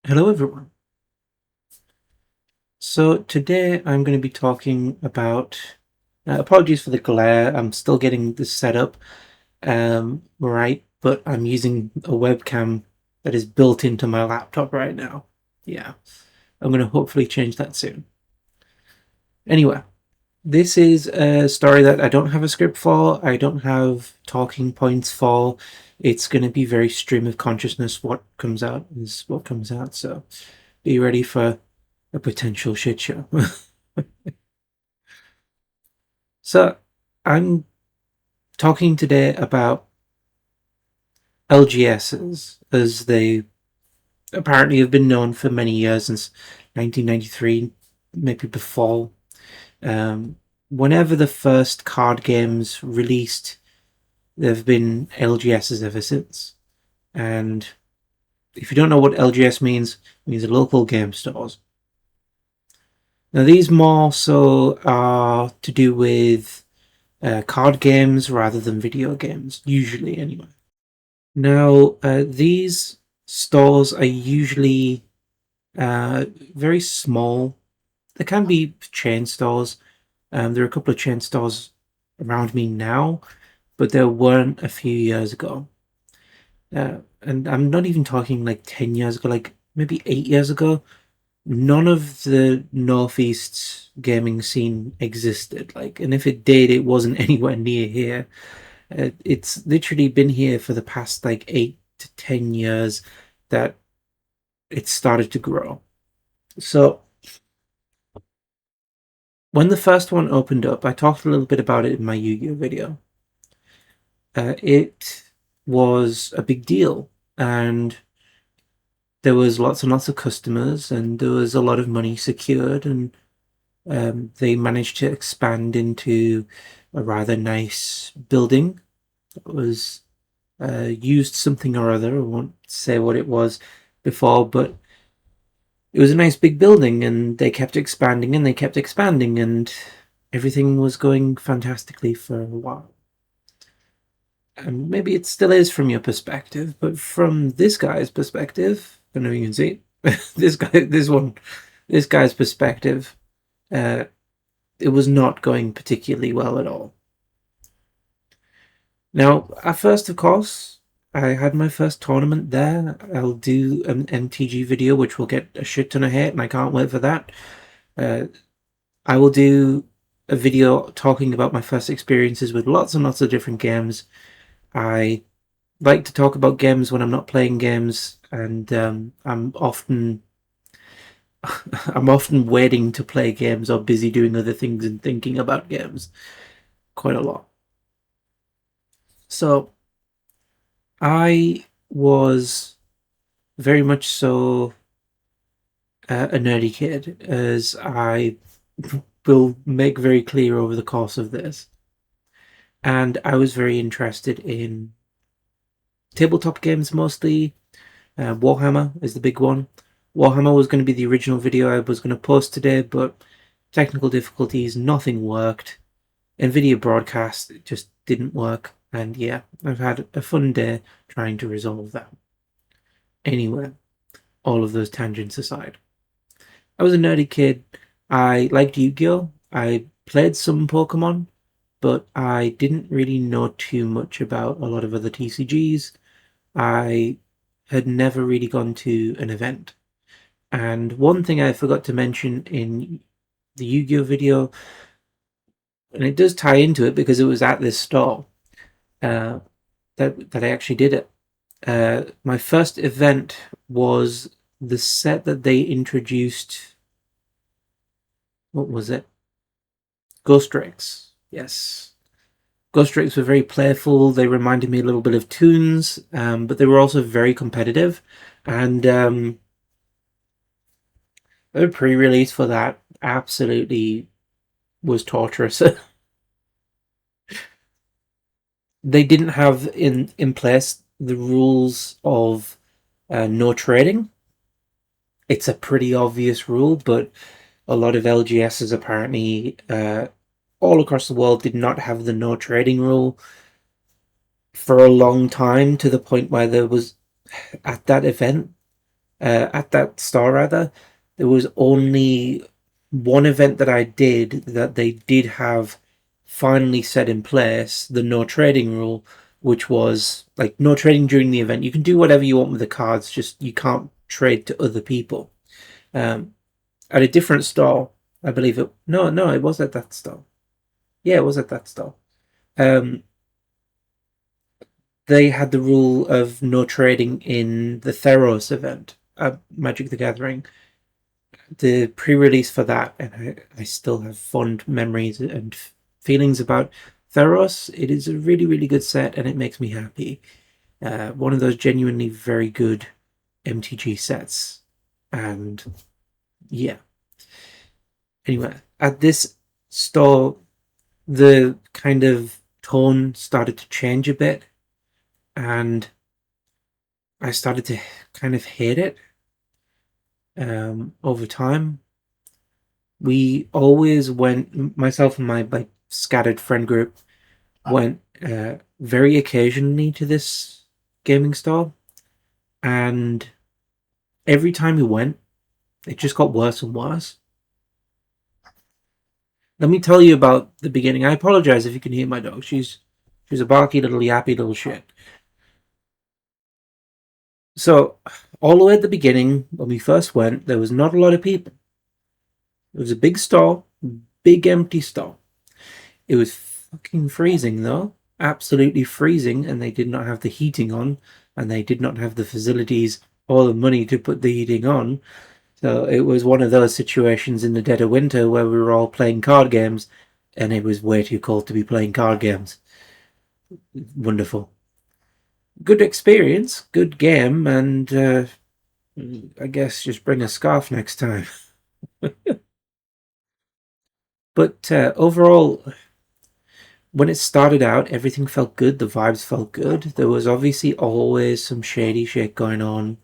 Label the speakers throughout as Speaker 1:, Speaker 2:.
Speaker 1: Hello, everyone. So today I'm going to be talking about. Apologies for the glare. I'm still getting this set up right, but I'm using a webcam that is built into my laptop right now. Yeah, I'm going to hopefully change that soon. Anyway, this is a story that I don't have a script for. I don't have talking points for. It's going to be very stream of consciousness. What comes out is what comes out. So be ready for a potential shit show. So, I'm talking today about LGSs, as they apparently have been known for many years, since 1993, maybe before. Um, Whenever the first card games released, there have been LGSs ever since. And if you don't know what LGS means, it means local game stores. Now, these more so are to do with card games rather than video games, usually anyway. Now, these stores are usually very small. They can be chain stores. There are a couple of chain stores around me now, but there weren't a few years ago. And I'm not even talking like 10 years ago, like maybe 8 years ago. None of the Northeast gaming scene existed. Like, and if it did, it wasn't anywhere near here. It's literally been here for the past like 8 to 10 years that it started to grow. So when the first one opened up, I talked a little bit about it in my Yu-Gi-Oh video. It was a big deal, and there was lots and lots of customers, and there was a lot of money secured, and they managed to expand into a rather nice building that was used something or other. I won't say what it was before, but it was a nice big building, and they kept expanding and they kept expanding, and everything was going fantastically for a while. And maybe it still is from your perspective, but from this guy's perspective, I don't know if you can see this guy's perspective, uh, it was not going particularly well at all. Now, at first, of course, I had my first tournament there. I'll do an MTG video, which will get a shit ton of hate, and I can't wait for that. Uh, I will do a video talking about my first experiences with lots and lots of different games. I like to talk about games when I'm not playing games, and I'm often waiting to play games or busy doing other things and thinking about games quite a lot. So I was very much so a nerdy kid, as I will make very clear over the course of this. And I was very interested in tabletop games mostly. Warhammer is the big one. Warhammer was going to be the original video I was going to post today, but technical difficulties, nothing worked. NVIDIA broadcast just didn't work, and yeah, I've had a fun day trying to resolve that. Anyway, all of those tangents aside, I was a nerdy kid. I liked Yu-Gi-Oh! I played some Pokemon, but I didn't really know too much about a lot of other TCGs. I had never really gone to an event. And one thing I forgot to mention in the Yu-Gi-Oh video, and it does tie into it because it was at this store uh, that I actually did it. My first event was the set that they introduced. What was it? Ghost Drakes. Yes. Ghost Drakes were very playful. They reminded me a little bit of Toons, but they were also very competitive. And the pre-release for that absolutely was torturous. They didn't have in place the rules of no trading. It's a pretty obvious rule, but a lot of LGSs apparently all across the world did not have the no trading rule for a long time, to the point where there was, at that event, At that store rather, there was only one event that I did that they did have finally set in place the no trading rule, which was like no trading during the event. You can do whatever you want with the cards, just you can't trade to other people. Um, at a different store, I believe it. No, no, it was at that store. Yeah, it was at that store. Um, they had the rule of no trading in the Theros event at Magic the Gathering, the pre-release for that, and I still have fond memories and feelings about Theros. It is a really, really good set, and it makes me happy. One of those genuinely very good MTG sets, and yeah. Anyway, at this store, the kind of tone started to change a bit, and I started to kind of hate it over time. We always went, myself and my like scattered friend group went very occasionally to this gaming store, and every time we went, it just got worse and worse. Let me tell you about the beginning. I apologize if you can hear my dog. She's a barky little yappy little shit. So all the way at the beginning, when we first went, there was not a lot of people. It was a big store, big empty store. It was fucking freezing though, absolutely freezing, and they did not have the heating on, and they did not have the facilities or the money to put the heating on. So it was one of those situations in the dead of winter where we were all playing card games, and it was way too cold to be playing card games. Wonderful, good experience, good game, and I guess just bring a scarf next time. But overall, when it started out, everything felt good. The vibes felt good. There was obviously always some shady shit going on.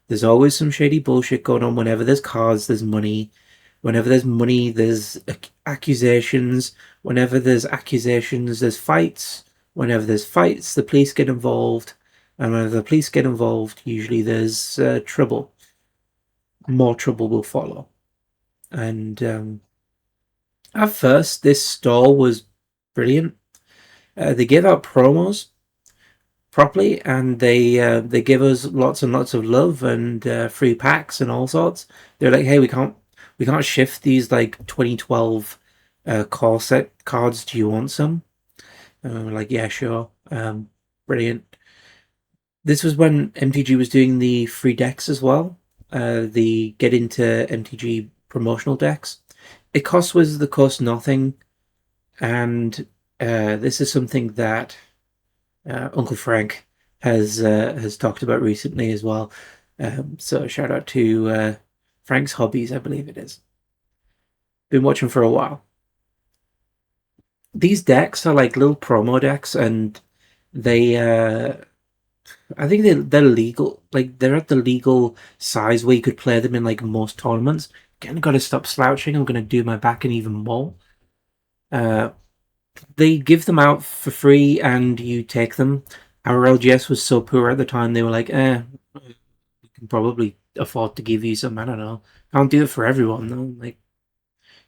Speaker 1: There's always some shady bullshit going on. Whenever there's cards, there's money. Whenever there's money, there's accusations. Whenever there's accusations, there's fights. Whenever there's fights, the police get involved. And whenever the police get involved, usually there's trouble. More trouble will follow. And at first, this store was brilliant. They gave out promos properly, and they give us lots and lots of love and free packs and all sorts. They're like, hey, we can't shift these like 2012 core set cards. Do you want some? And we're like, yeah, sure. Brilliant. This was when MTG was doing the free decks as well. The get into MTG promotional decks. It cost was the cost nothing, and this is something that Uncle Frank has talked about recently as well. So shout out to Frank's Hobbies, I believe it is. Been watching for a while. These decks are like little promo decks, and they I think they're legal. Like they're at the legal size where you could play them in like most tournaments. Again, got to stop slouching. I'm going to do my back and even more. Uh, they give them out for free, and you take them. Our LGS was so poor at the time; they were like, we can probably afford to give you some. I don't know. Can't do it for everyone though. Like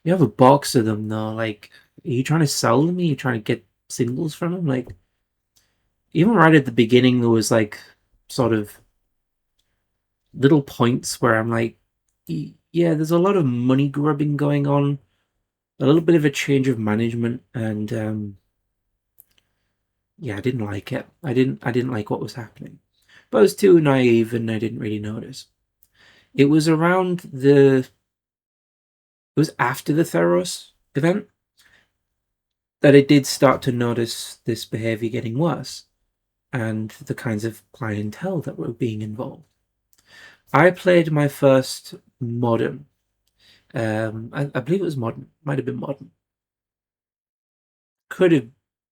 Speaker 1: you have a box of them though. Like, are you trying to sell them? Are you trying to get singles from them? Like, even right at the beginning, there was like sort of little points where I'm like, yeah, there's a lot of money grubbing going on. A little bit of a change of management, and yeah, I didn't like it. I didn't like what was happening. But I was too naive, and I didn't really notice. It was around the it was after the Theros event that I did start to notice this behavior getting worse and the kinds of clientele that were being involved. I played my first modern. I believe it was modern. Might have been modern. Could have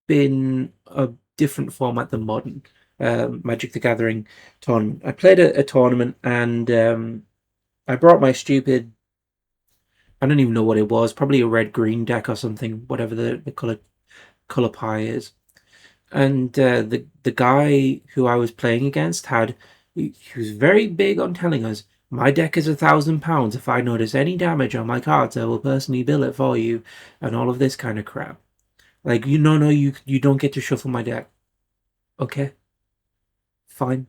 Speaker 1: been a different format than modern. Magic the Gathering tournament. I played a tournament, and I brought my stupid. I don't even know what it was. Probably a red green deck or something. Whatever the color pie is. And the guy who I was playing against he was very big on telling us My deck is £1,000. If I notice any damage on my cards, I will personally bill it for you, and all of this kind of crap. Like, no, you don't get to shuffle my deck. Okay, fine.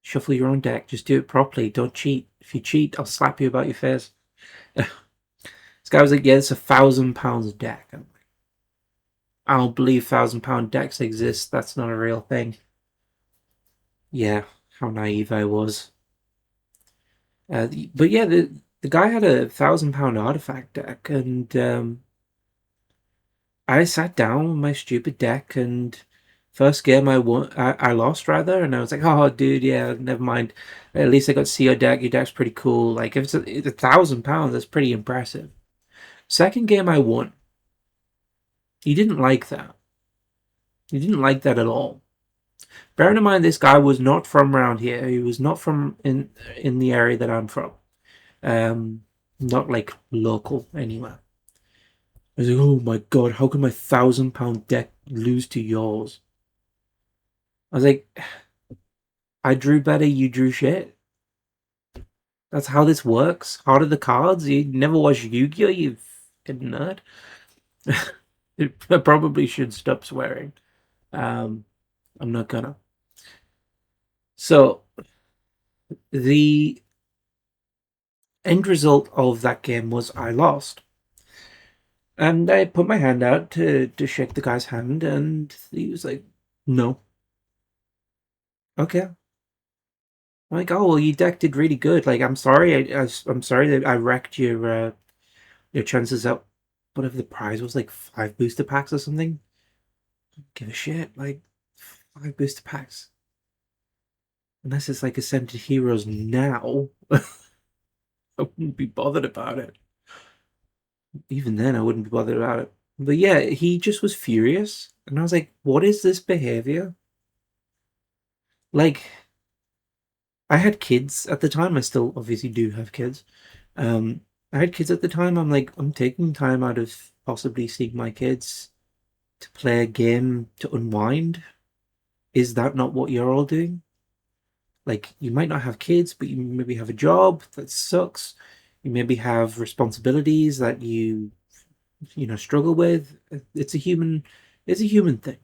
Speaker 1: Shuffle your own deck. Just do it properly. Don't cheat. If you cheat, I'll slap you about your face. This guy was like, yeah, it's £1,000 deck. I don't believe £1,000 decks exist. That's not a real thing. Yeah, how naive I was. But yeah, the guy had a £1,000 artifact deck, and I sat down with my stupid deck, and first game I won, I lost rather, and I was like, oh, dude, yeah, never mind. At least I got to see your deck. Your deck's pretty cool. Like, if it's £1,000, that's pretty impressive. Second game I won. He didn't like that. He didn't like that at all. Bearing in mind, this guy was not from around here. He was not from in the area that I'm from. Um, Not like local anywhere. I was like, oh my god, how can my £1,000 deck lose to yours? I was like, I drew better, you drew shit. That's how this works. Heart of the cards. You never watched Yu-Gi-Oh, you fucking nerd. I probably should stop swearing. Um, I'm not gonna. So the end result of that game was I lost. And I put my hand out to shake the guy's hand, and he was like, no. Okay. I'm like, oh, well, you deck did really good. Like, I'm sorry. I'm sorry that I wrecked your chances out. But if the prize was like 5 booster packs or something, give a shit. Like, 5 booster packs. Unless it's like Ascended Heroes now, I wouldn't be bothered about it. Even then, I wouldn't be bothered about it. But yeah, he just was furious. And I was like, what is this behavior? Like, I had kids at the time. I still obviously do have kids. Um, I had kids at the time. I'm like, I'm taking time out of possibly seeing my kids to play a game to unwind. Is that not what you're all doing? Like, you might not have kids, but you maybe have a job that sucks. You maybe have responsibilities that you struggle with. It's a human thing.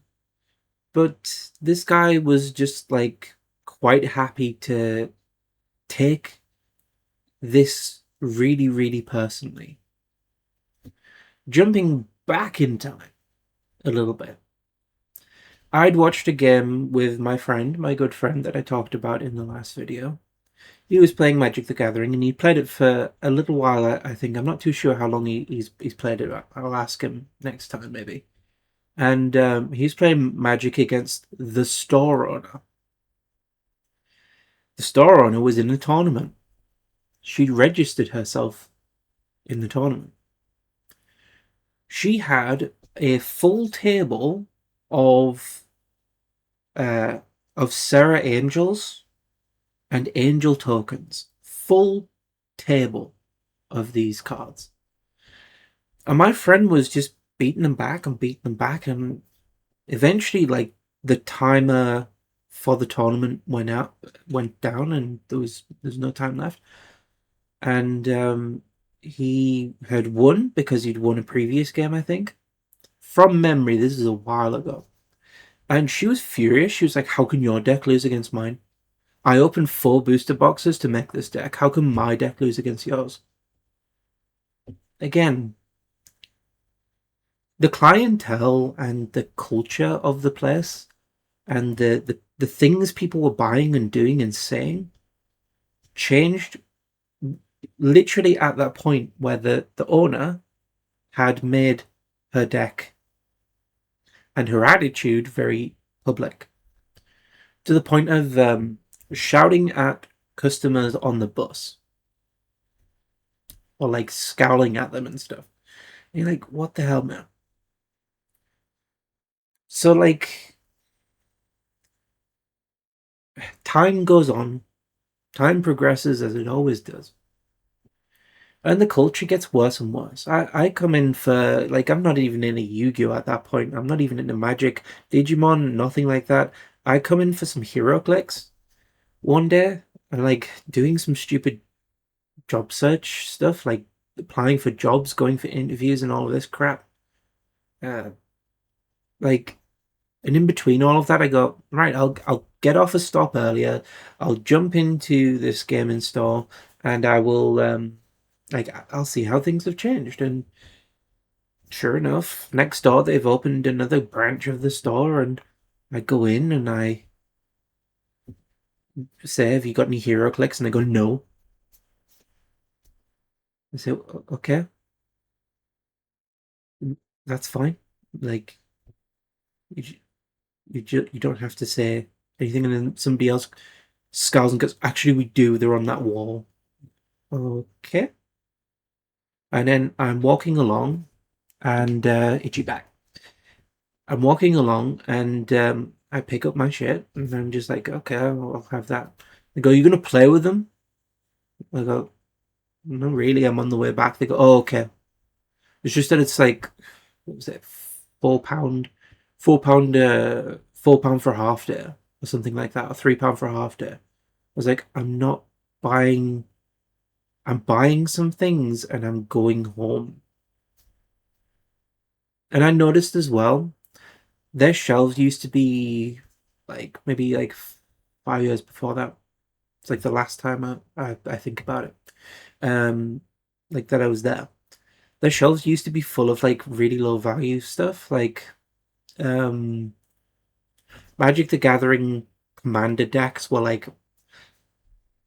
Speaker 1: But this guy was just like quite happy to take this really, really personally. Jumping back in time a little bit, I'd watched a game with my friend, my good friend that I talked about in the last video. He was playing Magic the Gathering, and he played it for a little while, I think. I'm not too sure how long he's played it. I'll ask him next time, maybe. And he's playing Magic against the store owner. The store owner was in a tournament. She'd registered herself in the tournament. She had a full table of uh, of Sarah Angels and Angel tokens. Full table of these cards. And my friend was just beating them back and beating them back, and eventually, like, the timer for the tournament went down, and there's no time left. And he had won because he'd won a previous game, I think. From memory, this is a while ago. And she was furious. She was like, how can your deck lose against mine? I opened 4 booster boxes to make this deck. How can my deck lose against yours? Again, the clientele and the culture of the place and the things people were buying and doing and saying changed literally at that point where the owner had made her deck and her attitude very public, to the point of shouting at customers on the bus or like scowling at them and stuff. And you're like, what the hell, man? So, like, time goes on, time progresses as it always does. And the culture gets worse and worse. I come in for, like, I'm not even in a Yu-Gi-Oh at that point. I'm not even into Magic, Digimon, nothing like that. I come in for some hero clicks one day, and like doing some stupid job search stuff, like applying for jobs, going for interviews, and all of this crap. Uh, like, and in between all of that, I go right. I'll get off a stop earlier. I'll jump into this gaming store, and I will like I'll see how things have changed. And sure enough, next door they've opened another branch of the store, and I go in and I say, "Have you got any hero clicks?" And they go, "No." I say, "Okay, that's fine. Like you, you don't have to say anything." And then somebody else scowls and goes, "Actually, we do. They're on that wall." Okay. And then I'm walking along, and itchy back. I'm walking along, and I pick up my shit, and I'm just like, okay, I'll have that. They go, "You gonna play with them?" I go, "No, really. I'm on the way back." They go, "Oh, okay." It's just that it's like, what was it, £4, £4 for a half day, or something like that, or £3 for a half day. I was like, I'm not buying. I'm buying some things, and I'm going home. And I noticed as well, their shelves used to be like maybe like 5 years before that. It's like the last time I think about it. Um, like that I was there. Their shelves used to be full of like really low value stuff, like um, Magic the Gathering commander decks were like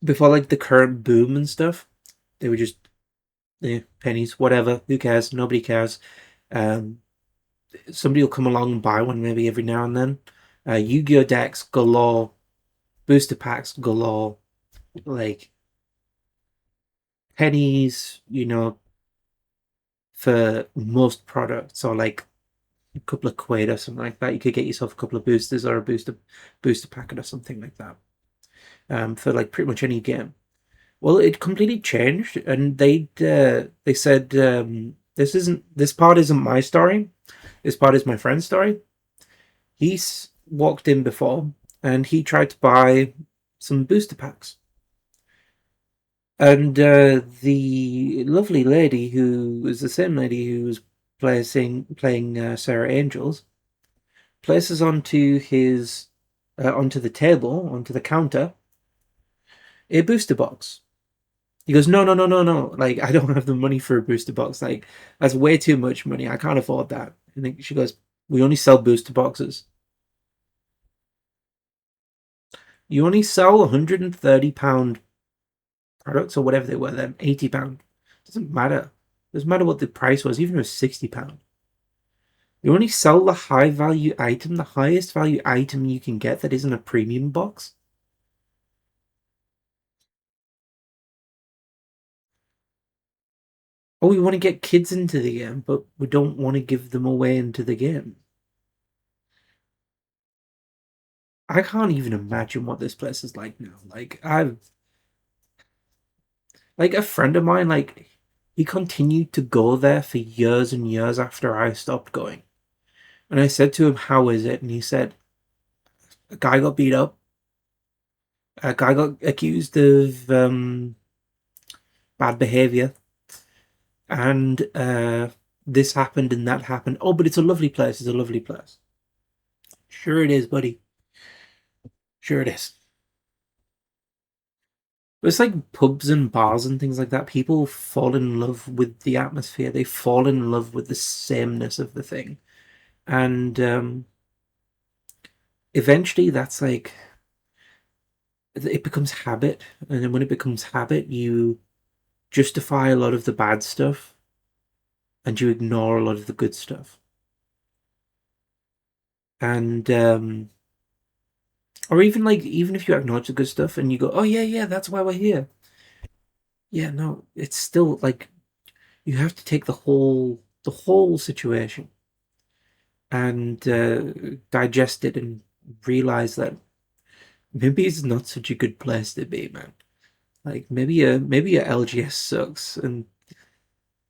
Speaker 1: before like the current boom and stuff. They were just pennies, whatever. Who cares? Nobody cares. Um, Somebody will come along and buy one maybe every now and then. Yu-Gi-Oh decks galore, booster packs galore, like pennies, for most products, or like a couple of quid or something like that. You could get yourself a couple of boosters or a booster packet or something like that. For like pretty much any game. Well, it completely changed, and they said this part isn't my story. This part is my friend's story. He's walked in before, and he tried to buy some booster packs. And the lovely lady, who was the same lady who was playing Sarah Angels, places onto the table, onto the counter, a booster box. He goes, "No, no, no, no, no! Like, I don't have the money for a booster box. Like, that's way too much money. I can't afford that." And then she goes, "We only sell booster boxes. You only sell £130 products, or whatever they were then, £80. Doesn't matter. Doesn't matter what the price was, even if it was £60. You only sell the high value item, the highest value item you can get that isn't a premium box." Oh, we want to get kids into the game, but we don't want to give them away into the game. I can't even imagine what this place is like now. Like a friend of mine, like he continued to go there for years and years after I stopped going. And I said to him, "How is it?" And he said, "A guy got beat up. A guy got accused of bad behavior, and this happened and that happened. Oh, but it's a lovely place. It's a lovely place." Sure it is, buddy. Sure it is. But it's like pubs and bars and things like that. People fall in love with the atmosphere. They fall in love with the sameness of the thing, and eventually, that's like it becomes habit. And then when it becomes habit, you justify a lot of the bad stuff, and you ignore a lot of the good stuff. And or even like even if you acknowledge the good stuff and you go, "Oh yeah, yeah, that's why we're here." Yeah, no, it's still like you have to take the whole situation and digest it and realize that maybe it's not such a good place to be, man. Like maybe a LGS sucks, and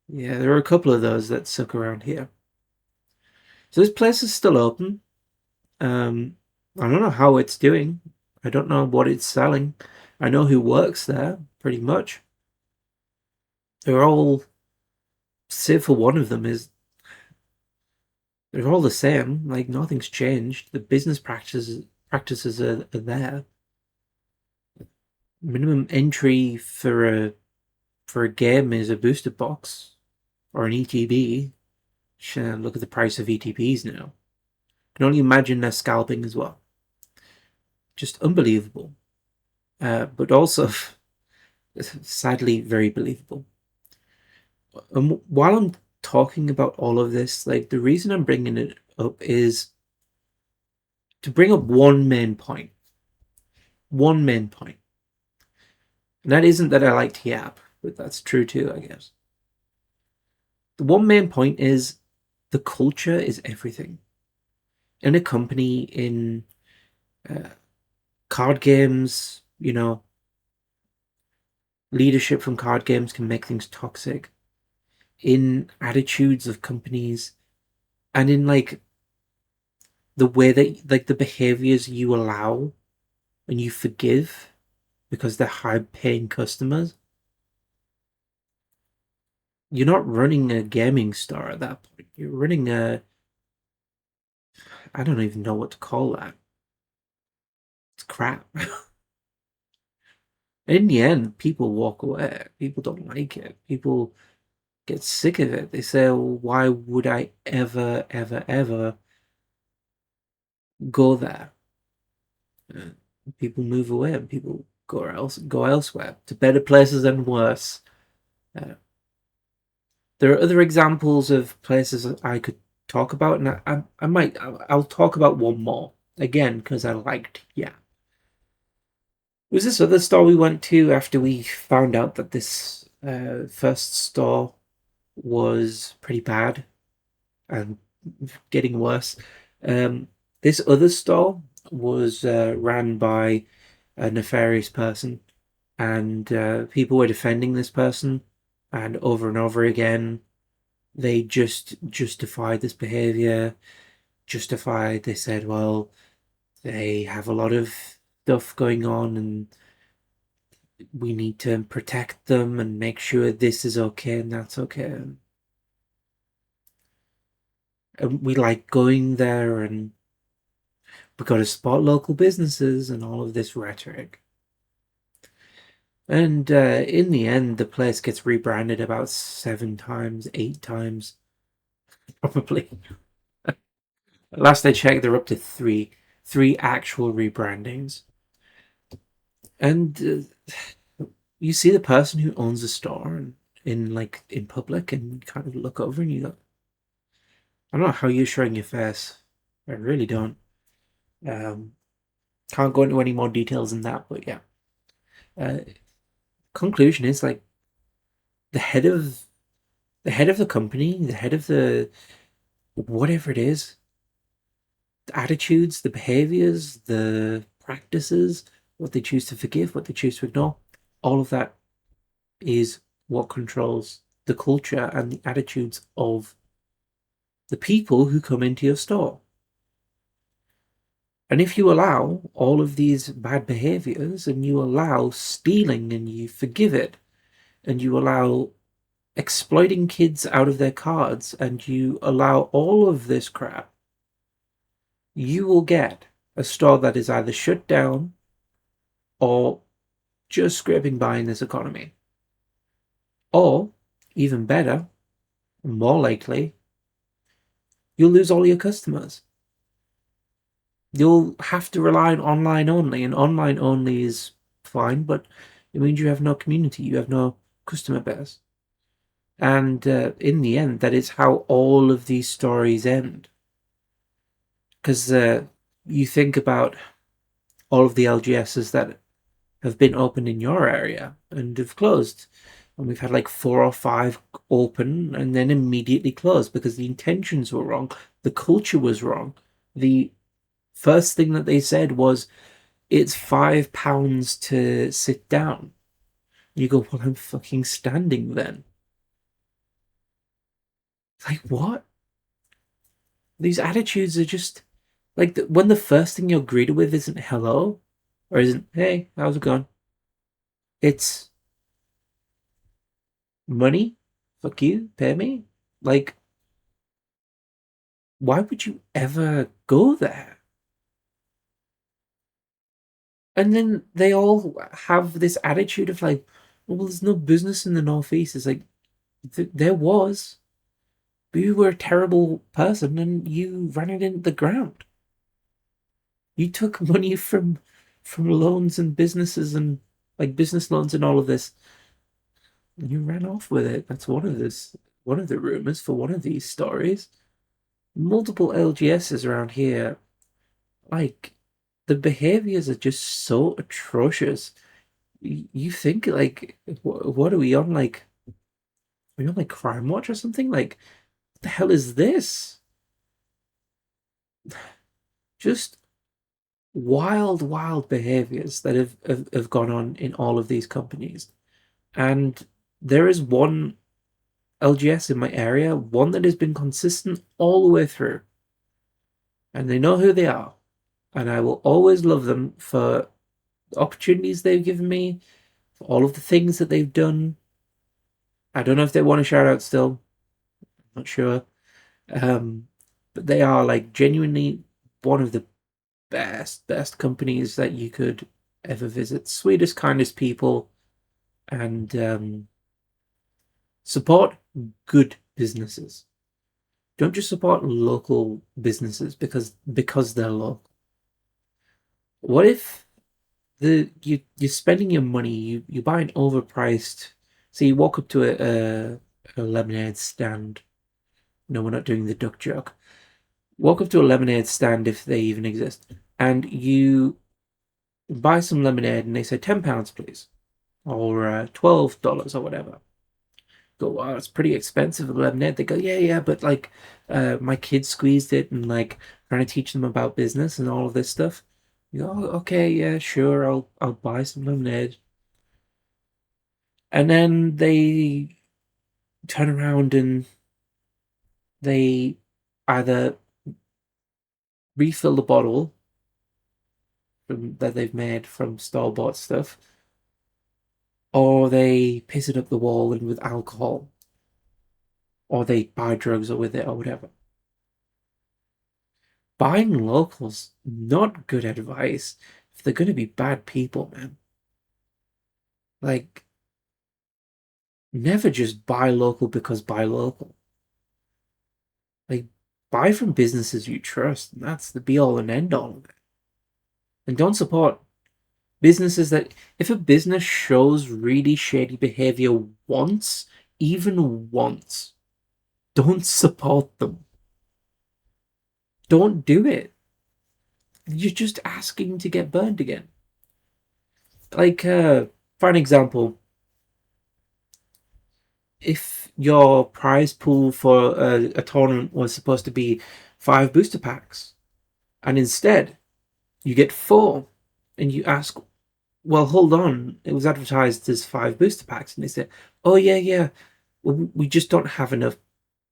Speaker 1: yeah, there are a couple of those that suck around here. So this place is still open. I don't know how it's doing. I don't know what it's selling. I know who works there, pretty much. They're all, save for one of them, is they're all the same. Like nothing's changed. The business practices are there. Minimum entry for a game is a booster box or an ETB. Look at the price of ETBs now. Can only imagine their scalping as well. Just unbelievable. But also, sadly, very believable. While I'm talking about all of this, like the reason I'm bringing it up is to bring up one main point. One main point. And that isn't that I like to yap, but that's true too, I guess. The one main point is the culture is everything. In a company, in uh, card games, leadership from card games can make things toxic. In attitudes of companies, and in like the way that like the behaviors you allow and you forgive because they're high paying customers. You're not running a gaming store at that point. You're running I don't even know what to call that. It's crap. In the end, people walk away. People don't like it. People get sick of it. They say, well, why would I ever, ever, ever go there? Uh, People move away and people go elsewhere to better places and worse. Uh, there are other examples of places I could talk about, and I'll talk about one more again because I liked, yeah. It was this other store we went to after we found out that this first store was pretty bad and getting worse. Um, this other store was ran by a nefarious person, and people were defending this person, and over again, they just justified this behavior. They said, well, they have a lot of stuff going on, and we need to protect them and make sure this is okay and that's okay. And we like going there, and we got to support local businesses and all of this rhetoric. And in the end, the place gets rebranded about 7 times, 8 times, probably. Last I checked, they're up to three actual rebrandings. And you see the person who owns the store in public, and you kind of look over and you go, I don't know how you're showing your face. I really don't. Um, can't go into any more details than that, but yeah. Uh, Conclusion is like the head of the company, the head of the whatever it is, the attitudes, the behaviors, the practices, what they choose to forgive, what they choose to ignore, all of that is what controls the culture and the attitudes of the people who come into your store. And if you allow all of these bad behaviors and you allow stealing and you forgive it and you allow exploiting kids out of their cards and you allow all of this crap, you will get a store that is either shut down or just scraping by in this economy. Or, even better, more likely, you'll lose all your customers. You'll have to rely on online only, and online only is fine, but it means you have no community, you have no customer base. And in the end, that is how all of these stories end. Because you think about all of the LGSs that have been opened in your area and have closed. And we've had like 4 or 5 open and then immediately closed because the intentions were wrong, the culture was wrong. The first thing that they said was, it's £5 to sit down. You go, well, I'm fucking standing then. Like, what? These attitudes are just like when the first thing you're greeted with isn't hello or isn't hey, how's it going? It's money. Fuck you, pay me. Like, why would you ever go there? And then they all have this attitude of like, well, there's no business in the Northeast. It's like, there was. But you were a terrible person and you ran it into the ground. You took money from loans and businesses and like business loans and all of this, and you ran off with it. That's one of the rumors for one of these stories. Multiple LGSs around here, like the behaviors are just so atrocious. You think like, what are we on? Like, are we on like Crime Watch or something? Like, what the hell is this? Just wild, wild behaviors that have gone on in all of these companies. And there is one LGS in my area, one that has been consistent all the way through. And they know who they are. And I will always love them for the opportunities they've given me, for all of the things that they've done. I don't know if they want a shout out still. I'm not sure. Um, but they are like genuinely one of the best companies that you could ever visit. Sweetest, kindest people, and support good businesses. Don't just support local businesses because they're local. What if you're spending your money, you buy an overpriced. So you walk up to a lemonade stand. No, we're not doing the duck joke. Walk up to a lemonade stand if they even exist, and you buy some lemonade, and they say £10, please, or $12 or whatever. Go, wow, it's pretty expensive lemonade. They go, yeah, yeah, but like, my kid squeezed it and like trying to teach them about business and all of this stuff. You go, oh, okay, yeah, sure, I'll buy some lemonade. And then they turn around and they either refill the bottle that they've made from store-bought stuff, or they piss it up the wall and with alcohol, or they buy drugs or with it or whatever. Buying locals, not good advice if they're going to be bad people, man. Like, never just buy local because buy local. Like, buy from businesses you trust, and that's the be all and end all of it. And don't support businesses that, if a business shows really shady behavior once, even once, don't support them. Don't do it. You're just asking to get burned again. Like, for an example, if your prize pool for a tournament was supposed to be 5 booster packs, and instead you get 4, and you ask, well, hold on, it was advertised as 5 booster packs, and they say, oh, yeah, yeah, well, we just don't have enough.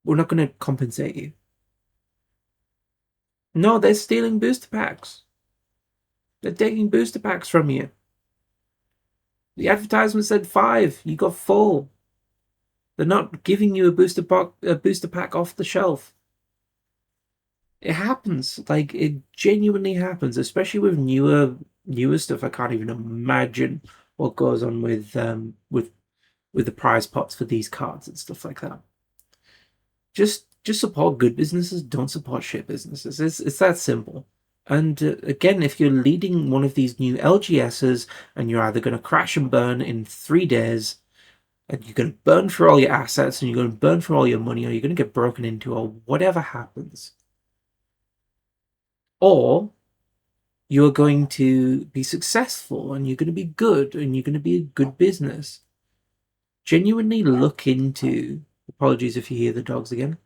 Speaker 1: We're not going to compensate you. No, they're stealing booster packs. They're taking booster packs from you. The advertisement said 5, you got 4. They're not giving you a booster pack off the shelf. It happens. Like, it genuinely happens, especially with newer stuff. I can't even imagine what goes on with the prize pots for these cards and stuff like that. Just support good businesses. Don't support shit businesses. It's that simple. And again, if you're leading one of these new LGSs and you're either going to crash and burn in 3 days, and you're going to burn through all your assets and you're going to burn through all your money, or you're going to get broken into, or whatever happens, or you're going to be successful and you're going to be good and you're going to be a good business, genuinely look into, apologies if you hear the dogs again,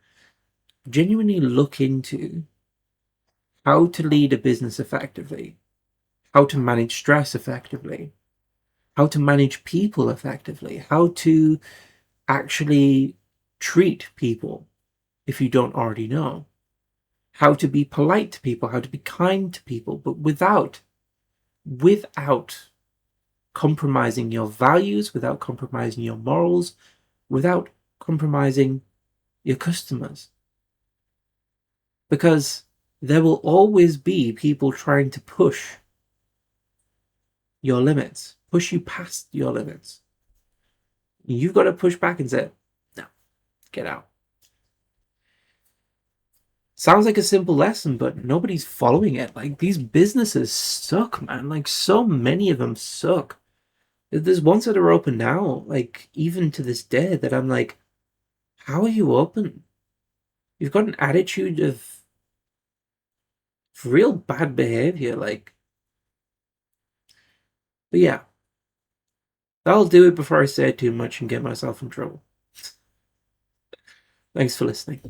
Speaker 1: genuinely look into how to lead a business effectively, how to manage stress effectively, how to manage people effectively, how to actually treat people if you don't already know, how to be polite to people, how to be kind to people, but without compromising your values, without compromising your morals, without compromising your customers. Because there will always be people trying to push your limits, push you past your limits. You've got to push back and say, no, get out. Sounds like a simple lesson, but nobody's following it. Like, these businesses suck, man. Like, so many of them suck. There's ones that are open now, like, even to this day, that I'm like, how are you open? You've got an attitude of real bad behavior, like. But yeah, that'll do it before I say too much and get myself in trouble. Thanks for listening.